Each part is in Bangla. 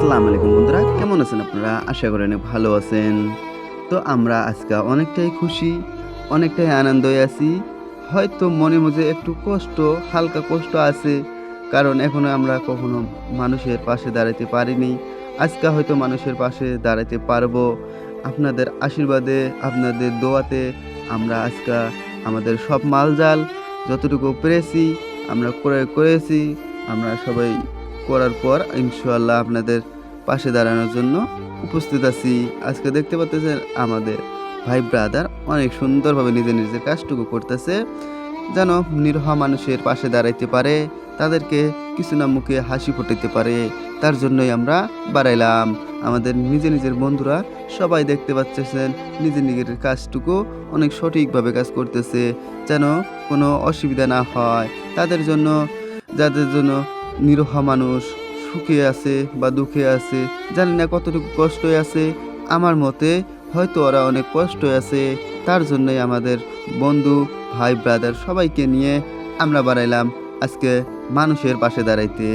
আসসালামু আলাইকুম বন্ধুরা, কেমন আছেন আপনারা? আশা করি অনেক ভালো আছেন। তো আমরা আজকে অনেকটাই খুশি, অনেকটাই আনন্দে আছি। হয়তো মনের মধ্যে একটু কষ্ট, হালকা কষ্ট আছে। কারণ এখনো আমরা কখনো মানুষের পাশে দাঁড়াতে পারিনি। আজকে হয়তো মানুষের পাশে দাঁড়াতে পারবো। আপনাদের আশীর্বাদে, আপনাদের দোয়াতে আমরা আজকে আমাদের সব মালজাল যতটুকু পেরেছি আমরা ক্রয় করেছি। আমরা সবাই করার পর ইনশাআল্লাহ আপনাদের পাশে দাঁড়ানোর জন্য উপস্থিত আছি। আজকে দেখতে পাচ্ছেন আমাদের ভাই ব্রাদার অনেক সুন্দরভাবে নিজের নিজের কাজটুকু করতেছে, যেন নিরীহ মানুষের পাশে দাঁড়াইতে পারে, তাদেরকে কিছু না মুখে হাসি ফোটাতে পারে। তার জন্যই আমরা বাড়াইলাম। আমাদের নিজের বন্ধুরা সবাই দেখতে পাচ্ছেন নিজের নিজের কাজটুকু অনেক সঠিকভাবে কাজ করতেছে, যেন কোনো অসুবিধা না হয় তাদের জন্য। যাদের জন্য নিরীহ মানুষ সুখে আছে বা দুঃখে আছে, জানি না কতটুকু কষ্টে আছে, আমার মতে হয়তো ওরা অনেক কষ্টে আছে। তার জন্যই আমাদের বন্ধু ভাই ব্রাদার সবাইকে নিয়ে আমরা বাড়াইলাম আজকে মানুষের পাশে দাঁড়াইতে।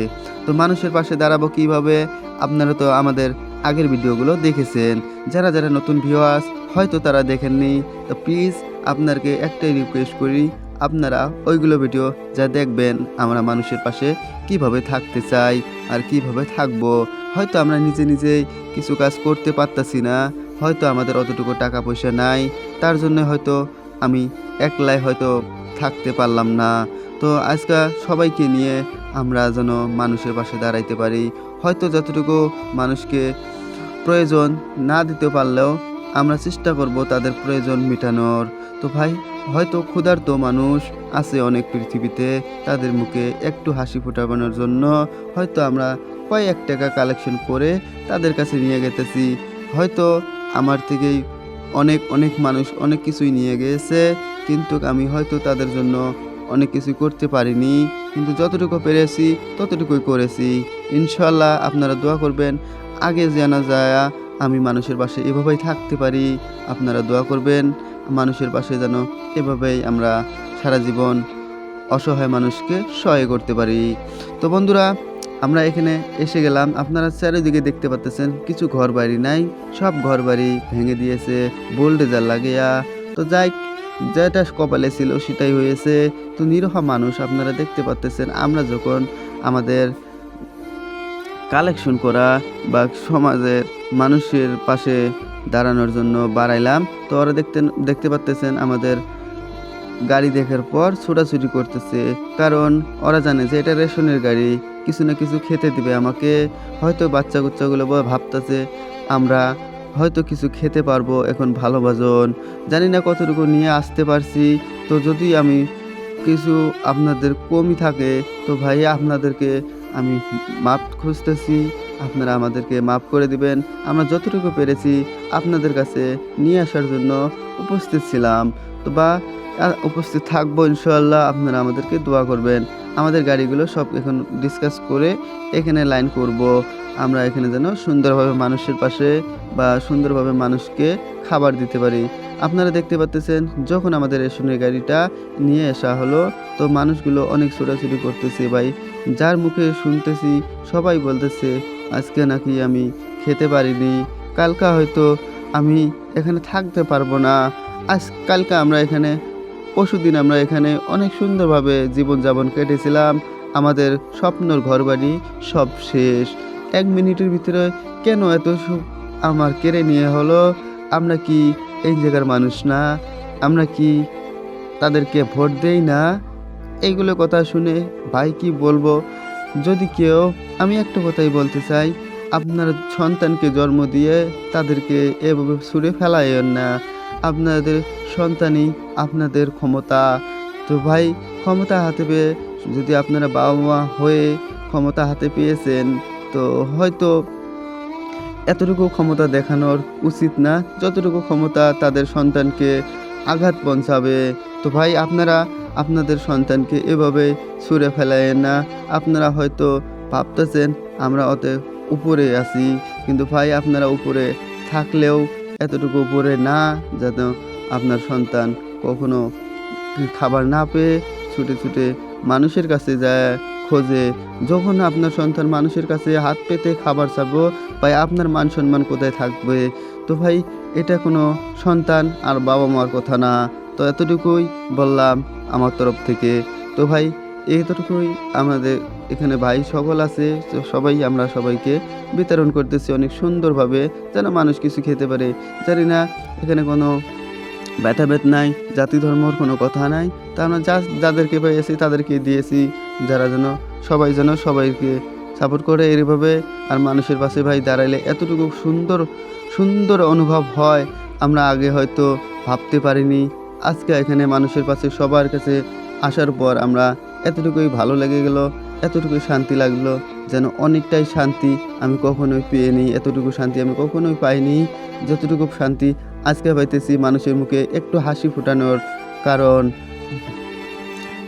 তো মানুষের পাশে দাঁড়াবো কিভাবে? আপনারা তো আমাদের আগের ভিডিওগুলো দেখেছেন। যারা যারা নতুন ভিউয়ার্স হয়তো তারা দেখেননি, তো প্লিজ আপনাকে একটাই রিকোয়েস্ট করি, আপনারা ওইগুলো ভিডিও যা দেখবেন আমরা মানুষের পাশে কিভাবে থাকতে চাই আর কিভাবে থাকবো। হয়তো আমরা নিজেই কিছু কাজ করতে পারতাছি না, হয়তো আমাদের অতটুকু টাকা পয়সা নাই, তার জন্য হয়তো আমি একলাই হয়তো থাকতে পারলাম না। তো আজকে সবাইকে নিয়ে আমরা যেন মানুষের পাশে দাঁড়াইতে পারি। হয়তো যতটুকু মানুষকে প্রয়োজন না দিতে পারলেও আমরা চেষ্টা করব তাদের প্রয়োজন মেটানোর। তো ভাই, হয়তো ক্ষুধার্ত মানুষ আছে অনেক পৃথিবীতে, তাদের মুখে একটু হাসি ফোটানোর জন্য হয়তো আমরা কয়েক টাকা কালেকশন করে তাদের কাছে নিয়ে গেতেছি। হয়তো আমার থেকেই অনেক অনেক মানুষ অনেক কিছুই নিয়ে গেছে, কিন্তু আমি হয়তো তাদের জন্য অনেক কিছু করতে পারিনি, কিন্তু যতটুকু পেরেছি ততটুকুই করেছি। ইনশাল্লাহ আপনারা দোয়া করবেন আগে জানা যায় আমি মানুষের পাশে এভাবেই থাকতে পারি। আপনারা দোয়া করবেন মানুষের পাশে যেন এভাবেই আমরা সারা জীবন অসহায় মানুষকে সহায় করতে পারি। তো বন্ধুরা, আমরা এখানে এসে গেলাম। আপনারা চারিদিকে দেখতে পাচ্ছেন কিছু ঘর বাড়ি নাই, সব ঘর বাড়ি ভেঙে দিয়েছে বোলডোজার লাগিয়া। তো যাই, যেটা কপালে ছিল সেটাই হয়েছে। তো নিরীহ মানুষ আপনারা দেখতে পাচ্ছেন, আমরা যখন আমাদের কালেকশন করা বা সমাজের মানুষের পাশে দাঁড়ানোর জন্য বাড়াইলাম, তো ওরা দেখতে পাচ্ছেন আমাদের গাড়ি দেখার পর ছোটাছুটি করতেছে, কারণ ওরা জানে যে এটা রেশনের গাড়ি, কিছু না কিছু খেতে দিবে আমাকে। হয়তো বাচ্চা কুচ্চাগুলো ভাবতেছে আমরা হয়তো কিছু খেতে পারবো এখন, ভালো বাজন জানি না কতটুকু নিয়ে আসতে পারছি। তো যদি আমি কিছু আপনাদের কমই থাকে, তো ভাই আপনাদেরকে আমি মাপ খুঁজতেছি, আপনারা আমাদেরকে মাফ করে দিবেন। আমরা যতটুকু পেরেছি আপনাদের কাছে নিয়ে আসার জন্য উপস্থিত ছিলাম, তো বা উপস্থিত থাকবো ইনশাআল্লাহ। আপনারা আমাদেরকে দোয়া করবেন। আমাদের গাড়িগুলো সব এখন ডিসকাস করে এখানে লাইন করব। আমরা এখানে যেন সুন্দরভাবে মানুষের পাশে বা সুন্দরভাবে মানুষকে খাবার দিতে পারি। আপনারা দেখতে পাচ্ছেন যখন আমাদের রেশনের গাড়িটা নিয়ে আসা হলো, তো মানুষগুলো অনেক ছোটাছুটি করতেছে ভাই। যার মুখে শুনতেছি সবাই বলতেছে আজকে নাকি আমি খেতে পারিনি, কালকা হয়তো আমি এখানে থাকতে পারবো না। কালকে আমরা এখানে পরশুদিন আমরা এখানে অনেক সুন্দরভাবে জীবনযাপন কেটেছিলাম। আমাদের স্বপ্নর ঘরবাড়ি সব শেষ। 1 মিনিটের ভিতরে কেন এত সুখ আমার কেড়ে নিয়ে হলো? আমরা কি এই জায়গার মানুষ না? আমরা কি তাদেরকে ভোট দেই না? এইগুলো কথা শুনে ভাই কি বলবো। যদি কেউ, আমি একটা কথাই বলতে চাই, আপনার সন্তানকে জন্ম দিয়ে তাদেরকে এভাবে ছুঁড়ে ফেলাইয়েন না। আপনাদের সন্তানই আপনাদের ক্ষমতা। তো ভাই, ক্ষমতা হাতে পেয়ে যদি আপনারা বাবা মা হয়ে ক্ষমতা হাতে পেয়েছেন, তো হয়তো এতটুকু ক্ষমতা দেখানোর উচিত না যতটুকু ক্ষমতা তাদের সন্তানকে আঘাত পৌঁছাবে। তো ভাই, আপনারা আপনাদের সন্তানকে এভাবে ছুঁড়ে ফেলায়েন না। আপনারা হয়তো ভাবতেছেন আমরা অত উপরে আছি, কিন্তু ভাই আপনারা উপরে থাকলেও এতটুকু উপরে না যেন আপনার সন্তান কখনো খাবার না পেয়ে ছুটে ছুটে মানুষের কাছে যায় খোঁজে। যখন আপনার সন্তান মানুষের কাছে হাত পেতে খাবার চাবো, ভাই আপনার মান সম্মান কোথায় থাকবে? তো ভাই এটা কোনো সন্তান আর বাবা মার কথা না। তো এতটুকুই বললাম আমার তরফ থেকে। তো ভাই এতটুকুই, আমাদের এখানে ভাই সকল আছে, তো সবাই আমরা সবাইকে বিতরণ করতেছি অনেক সুন্দরভাবে, যেন মানুষ কিছু খেতে পারে। জানি না এখানে কোনো ভেদাভেদ নাই, জাতি ধর্মর কোনো কথা নাই। তা আমরা যাদেরকে পেয়েছি তাদেরকে দিয়েছি, যারা যেন সবাই যেন সবাইকে সাপোর্ট করে এইভাবে। আর মানুষের পাশে ভাই দাঁড়াইলে এতটুকু সুন্দর সুন্দর অনুভব হয়, আমরা আগে হয়তো ভাবতে পারিনি। আজকে এখানে মানুষের পাশে সবার কাছে আসার পর আমরা এতটুকুই ভালো লেগে গেল, এতটুকুই শান্তি লাগলো, যেন অনেকটাই শান্তি আমি কখনোই পেয়ে এতটুকু শান্তি আমি কখনোই পাইনি যতটুকু শান্তি আজকে পাইতেছি মানুষের মুখে একটু হাসি ফোটানোর কারণ।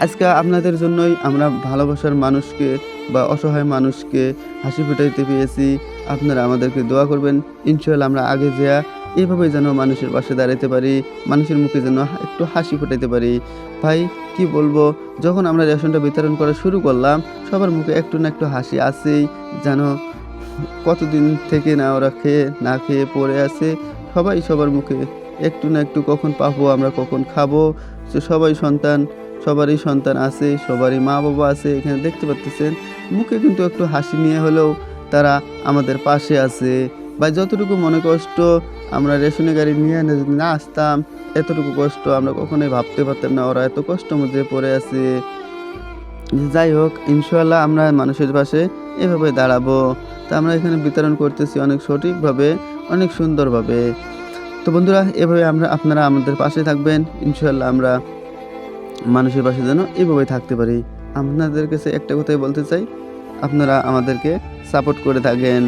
আজকে আপনাদের জন্যই আমরা ভালোবাসার মানুষকে বা অসহায় মানুষকে হাসি ফুটাইতে পেরেছি। আপনারা আমাদেরকে দোয়া করবেন, ইনশাআল্লাহ আমরা আগে যেয়া এভাবে যেন মানুষের পাশে দাঁড়াতে পারি, মানুষের মুখে যেন একটু হাসি ফোটাইতে পারি। ভাই কি বলবো, যখন আমরা রেশনটা বিতরণ করা শুরু করলাম, সবার মুখে একটু না একটু হাসি আসেই, যেন কতদিন থেকে না ওরা না খেয়ে পড়ে আছে। সবাই সবার মুখে একটু না একটু কখন পাবো আমরা, কখন খাবো। তো সবারই সন্তান আছে, সবারই মা বাবা আছে, এখানে দেখতে পাচ্ছেন মুখে কিন্তু একটু হাসি নিয়ে হলেও তারা আমাদের পাশে আছে। বা যতটুকু মনে কষ্ট আমরা রেশনের গাড়ি নিয়ে যদি না আসতাম, এতটুকু কষ্ট আমরা কখনোই ভাবতে পারতাম না, ওরা এত কষ্টের মধ্যে পড়ে আছে। যাই হোক, ইনশাআল্লাহ আমরা মানুষের পাশে এভাবে দাঁড়াবো। তা আমরা এখানে বিতরণ করতেছি অনেক সঠিকভাবে, অনেক সুন্দরভাবে। তো বন্ধুরা, এভাবে আপনারা আমাদের পাশে থাকবেন, ইনশাআল্লাহ আমরা মানুষের পাশে যেন এভাবে থাকতে পারি। আপনাদের কাছে একটা কথাই বলতে চাই, আপনারা আমাদেরকে সাপোর্ট করে থাকেন।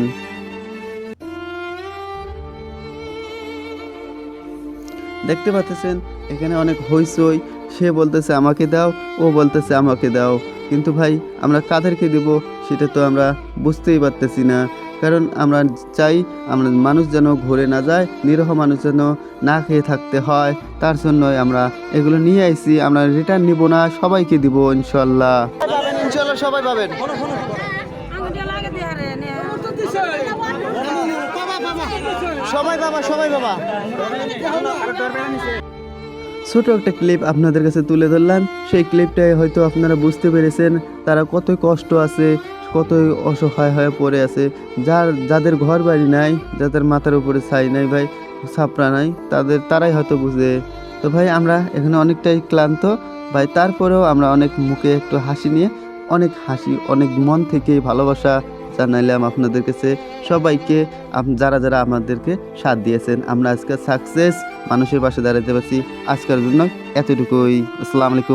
দেখতে পাচ্ছেন এখানে অনেক হইচই, সে বলতেছে আমাকে দাও, ও বলতেছে আমাকে দাও, কিন্তু ভাই আমরা কাদেরকে দেব সেটা তো আমরা বুঝতেই পারতেছি না। কারণ আমরা চাই আমরা মানুষ যেন ঘুরে না যায়, নিরহ মানুষ যেন না খেয়ে থাকতে হয়, তার জন্যই আমরা এগুলো নিয়ে আইছি। আমরা রিটার্ন নিব না, সবাইকে দিব ইনশাল্লাহ। ইনশাল্লাহ সবাই পাবেন। সবাই বাবা ছোট একটা ক্লিপ আপনাদের কাছে তুলে ধরলাম। সেই ক্লিপটাই হয়তো আপনারা বুঝতে পেরেছেন তারা কতই কষ্ট আছে, কতই অসহায় হয়ে পড়ে আছে। যাদের ঘর বাড়ি নাই, যাদের মাথার উপরে ছাই নাই, ভাই ছাপড়া নাই, তারাই হয়তো বুঝে। তো ভাই আমরা এখানে অনেকটাই ক্লান্ত ভাই, তারপরেও আমরা অনেক মুখে একটু হাসি নিয়ে, অনেক মন থেকে ভালোবাসা জানাইলাম আপনাদের কাছে সবাইকে, যারা আমাদেরকে সাথ দিয়েছেন। আমরা আজকে সাকসেস, মানুষের পাশে দাঁড়াতে পারছি। আজকের জন্য এতটুকুই। আসসালামু আলাইকুম।